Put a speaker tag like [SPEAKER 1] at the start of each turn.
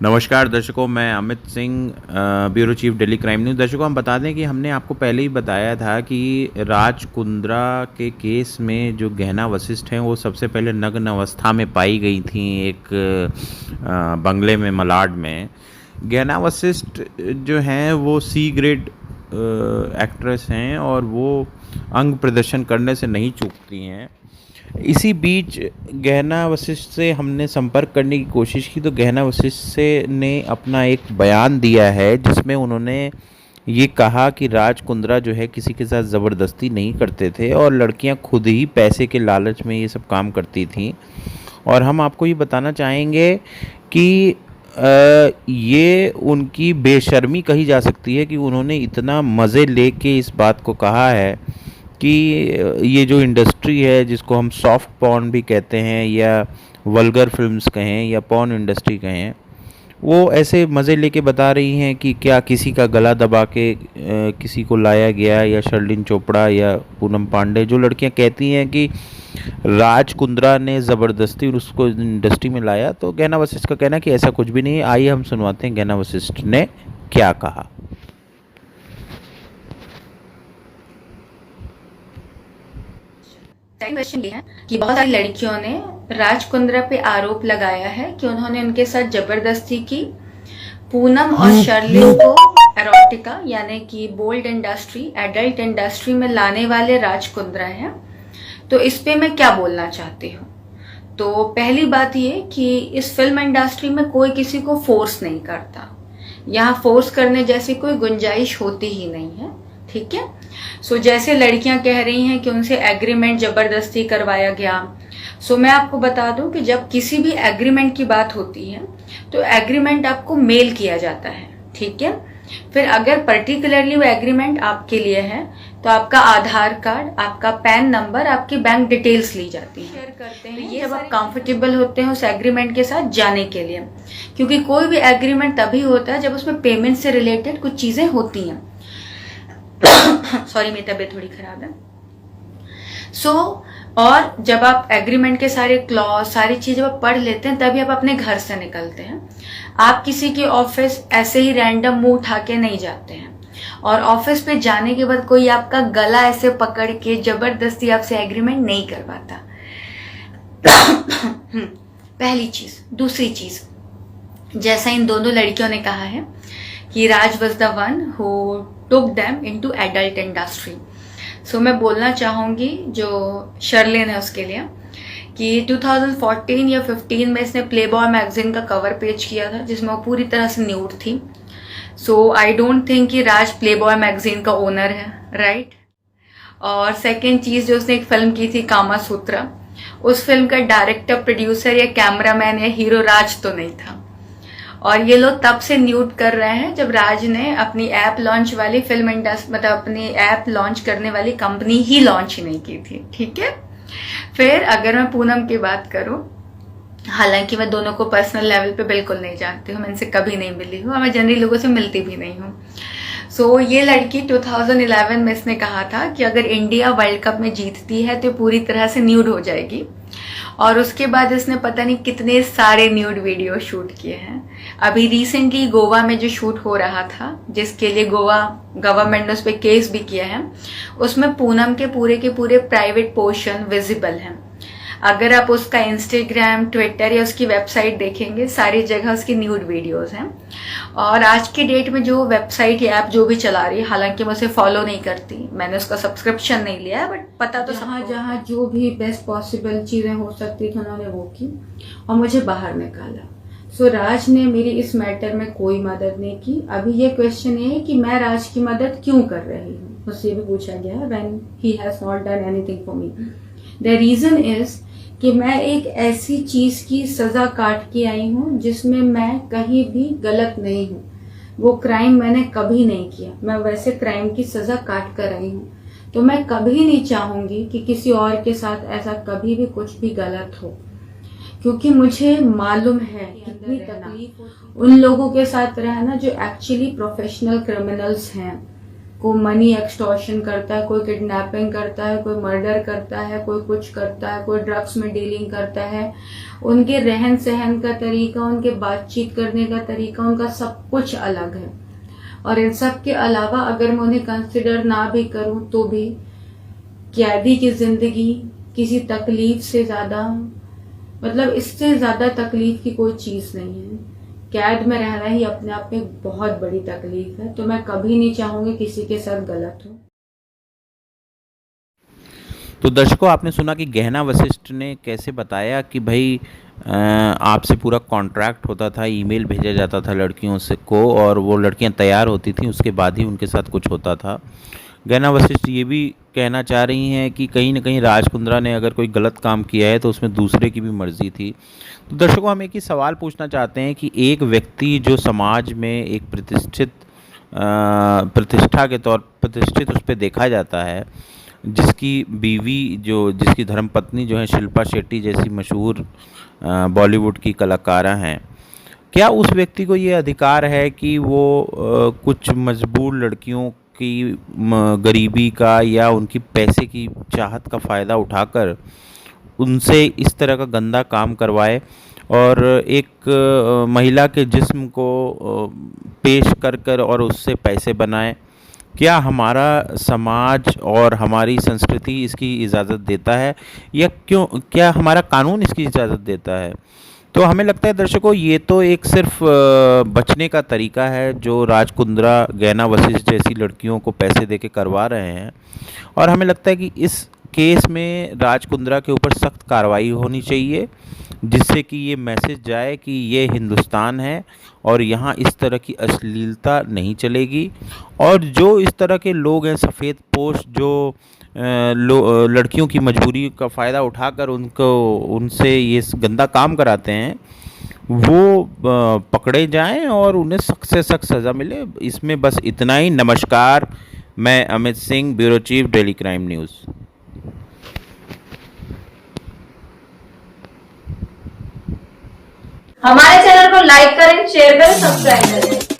[SPEAKER 1] नमस्कार दर्शकों, मैं Amit Singh, bureau chief Delhi crime news. दर्शकों, हम बता दें कि हमने आपको पहले ही बताया था कि राज कुंद्रा के केस में जो गहना वशिष्ठ हैं वो सबसे पहले नग्न अवस्था में पाई गई थी एक बंगले में मलाड में। गहना वशिष्ठ जो हैं वो सी ग्रेड एक्ट्रेस हैं और वो अंग प्रदर्शन करने से नहीं चूकती हैं। इसी बीच गहना वशिष्ठ से हमने संपर्क करने की कोशिश की तो गहना वशिष्ठ से ने अपना एक बयान दिया है जिसमें उन्होंने ये कहा कि राज कुंद्रा जो है किसी के साथ ज़बरदस्ती नहीं करते थे और लड़कियां खुद ही पैसे के लालच में ये सब काम करती थीं। और हम आपको ये बताना चाहेंगे कि ये उनकी बेशर्मी कही जा सकती है कि उन्होंने इतना मज़े लेके इस बात को कहा है कि ये जो इंडस्ट्री है जिसको हम सॉफ्ट पॉर्न भी कहते हैं या वल्गर फिल्म्स कहें या पॉर्न इंडस्ट्री कहें, वो ऐसे मज़े लेके बता रही हैं कि क्या किसी का गला दबा के किसी को लाया गया, या शर्लिन चोपड़ा या पूनम पांडे जो लड़कियां कहती हैं कि राज कुंद्रा ने ज़बरदस्ती उसको इंडस्ट्री में लाया। तो गहना वशिष्ठ का कहना है कि ऐसा कुछ भी नहीं है। आइए हम सुनवाते हैं गहना वशिष्ठ ने क्या कहा।
[SPEAKER 2] क्वेश्चन ये है कि बहुत सारी लड़कियों ने राज कुंद्रा पे आरोप लगाया है कि उन्होंने उनके साथ जबरदस्ती की। पूनम और शर्लिन को एरोटिका यानी कि बोल्ड इंडस्ट्री, एडल्ट इंडस्ट्री में लाने वाले राज कुंद्रा हैं। तो इस पे मैं क्या बोलना चाहती हूँ, तो पहली बात ये कि इस फिल्म इंडस्ट्री में कोई किसी को फोर्स नहीं करता। यहाँ फोर्स करने जैसी कोई गुंजाइश होती ही नहीं है, ठीक है। सो जैसे लड़कियां कह रही हैं कि उनसे एग्रीमेंट जबरदस्ती करवाया गया, सो मैं आपको बता दूं कि जब किसी भी एग्रीमेंट की बात होती है तो एग्रीमेंट आपको मेल किया जाता है, ठीक है। फिर अगर पर्टिकुलरली वो एग्रीमेंट आपके लिए है तो आपका आधार कार्ड, आपका पैन नंबर, आपकी बैंक डिटेल्स ली जाती है, शेयर करते हैं ये जब आप कंफर्टेबल होते हैं उस एग्रीमेंट के साथ जाने के लिए। क्योंकि कोई भी एग्रीमेंट तभी होता है जब उसमें पेमेंट से रिलेटेड कुछ चीजें होती हैं। सॉरी, मेरी तबीयत थोड़ी खराब है। और जब आप एग्रीमेंट के सारे क्लॉज, सारी चीजें आप पढ़ लेते हैं तभी आप अपने घर से निकलते हैं। आप किसी के ऑफिस ऐसे ही रैंडम मुंह उठा के नहीं जाते हैं। और ऑफिस पे जाने के बाद कोई आपका गला ऐसे पकड़ के जबरदस्ती आपसे एग्रीमेंट नहीं करवाता। पहली चीज। दूसरी चीज, जैसा इन दोनों लड़कियों ने कहा है कि Raj was the one who took them into adult industry. So मैं बोलना चाहूंगी जो शर्लिन है उसके लिए कि 2014 या 15 में इसने प्लेबॉय मैगजीन का कवर पेज किया था जिसमें वो पूरी तरह से न्यूड थी। सो आई डोंट थिंक कि राज प्लेबॉय मैगजीन का ओनर है, राइट। और सेकेंड चीज, जो उसने एक फिल्म की थी कामा सूत्रा, उस फिल्म का डायरेक्टर, प्रोड्यूसर या कैमरामैन या हीरो राज तो नहीं था। और ये लोग तब से न्यूड कर रहे हैं जब राज ने अपनी ऐप लॉन्च वाली फिल्म इंडस्ट्री, मतलब अपनी ऐप लॉन्च करने वाली कंपनी ही लॉन्च नहीं की थी, ठीक है। फिर अगर मैं पूनम की बात करूं, हालांकि मैं दोनों को पर्सनल लेवल पे बिल्कुल नहीं जानती हूँ, मैं इनसे कभी नहीं मिली हूँ और मैं जनरली लोगों से मिलती भी नहीं हूँ। सो ये लड़की 2011 में इसने कहा था कि अगर इंडिया वर्ल्ड कप में जीतती है तो पूरी तरह से न्यूड हो जाएगी। और उसके बाद इसने पता नहीं कितने सारे न्यूड वीडियो शूट किए हैं। अभी रिसेंटली गोवा में जो शूट हो रहा था, जिसके लिए गोवा गवर्नमेंट ने उस पर केस भी किया है, उसमें पूनम के पूरे प्राइवेट पोर्शन विजिबल हैं। अगर आप उसका इंस्टाग्राम, ट्विटर या उसकी वेबसाइट देखेंगे, सारी जगह उसकी न्यूड वीडियोस हैं। और आज के डेट में जो वेबसाइट या ऐप जो भी चला रही है, हालांकि मैं उसे फॉलो नहीं करती, मैंने उसका सब्सक्रिप्शन नहीं लिया है, बट पता तो जहाँ जो भी बेस्ट पॉसिबल चीजें हो सकती थी उन्होंने वो की और मुझे बाहर निकाला। सो राज ने मेरी इस मैटर में कोई मदद नहीं की। अभी ये क्वेश्चन है कि मैं राज की मदद क्यों कर रही हूँ, मुझसे भी पूछा गया है, when he has not done anything for me. The reason is कि मैं एक ऐसी चीज की सजा काट के आई हूँ जिसमें मैं कहीं भी गलत नहीं हूँ। वो क्राइम मैंने कभी नहीं किया, मैं वैसे क्राइम की सजा काट कर आई हूँ। तो मैं कभी नहीं चाहूंगी कि किसी और के साथ ऐसा कभी भी कुछ भी गलत हो, क्योंकि मुझे मालूम है कितनी तकलीफ उन लोगों के साथ रहना जो एक्चुअली प्रोफेशनल क्रिमिनल्स हैं। को मनी एक्सटॉर्शन करता है, कोई किडनैपिंग करता है, कोई मर्डर करता है, कोई कुछ करता है, कोई ड्रग्स में डीलिंग करता है। उनके रहन सहन का तरीका, उनके बातचीत करने का तरीका, उनका सब कुछ अलग है। और इन सब के अलावा अगर मैं उन्हें कंसिडर ना भी करूं तो भी कैदी की जिंदगी किसी तकलीफ से ज्यादा, मतलब इससे ज्यादा तकलीफ की कोई चीज नहीं है। कैद में रहना ही अपने आप में एक बहुत बड़ी तकलीफ है। तो मैं कभी नहीं चाहूंगी किसी के साथ गलत हो।
[SPEAKER 1] तो दर्शकों, आपने सुना कि गहना वशिष्ठ ने कैसे बताया कि भाई आपसे पूरा कॉन्ट्रैक्ट होता था, ईमेल भेजा जाता था लड़कियों से को, और वो लड़कियां तैयार होती थीं, उसके बाद ही उनके साथ कुछ होता था। गहना वशिष्ठ ये भी कहना चाह रही हैं कि कहीं ना कहीं राज कुंद्रा ने अगर कोई गलत काम किया है तो उसमें दूसरे की भी मर्जी थी। तो दर्शकों, हम एक ही सवाल पूछना चाहते हैं कि एक व्यक्ति जो समाज में एक प्रतिष्ठा के तौर प्रतिष्ठित उस पर देखा जाता है, जिसकी बीवी जिसकी धर्मपत्नी जो है शिल्पा शेट्टी जैसी मशहूर बॉलीवुड की कलाकारा हैं, क्या उस व्यक्ति को ये अधिकार है कि वो कुछ मजबूर लड़कियों की गरीबी का या उनकी पैसे की चाहत का फ़ायदा उठाकर उनसे इस तरह का गंदा काम करवाए और एक महिला के जिस्म को पेश कर और उससे पैसे बनाए? क्या हमारा समाज और हमारी संस्कृति इसकी इजाज़त देता है, या क्या हमारा कानून इसकी इजाज़त देता है? तो हमें लगता है दर्शकों, ये तो एक सिर्फ बचने का तरीका है जो राज कुंद्रा, गहना वशिष्ठ जैसी लड़कियों को पैसे देके करवा रहे हैं। और हमें लगता है कि इस केस में राज कुंद्रा के ऊपर सख्त कार्रवाई होनी चाहिए, जिससे कि ये मैसेज जाए कि ये हिंदुस्तान है और यहाँ इस तरह की अश्लीलता नहीं चलेगी। और जो इस तरह के लोग हैं, सफ़ेद पोश, जो लड़कियों की मजबूरी का फ़ायदा उठाकर उनसे ये गंदा काम कराते हैं, वो पकड़े जाएं और उन्हें सख्त से सख्त सज़ा मिले। इसमें बस इतना ही। नमस्कार, मैं Amit Singh, bureau chief, daily crime news.
[SPEAKER 3] हमारे चैनल को लाइक करें, शेयर करें, सब्सक्राइब करें।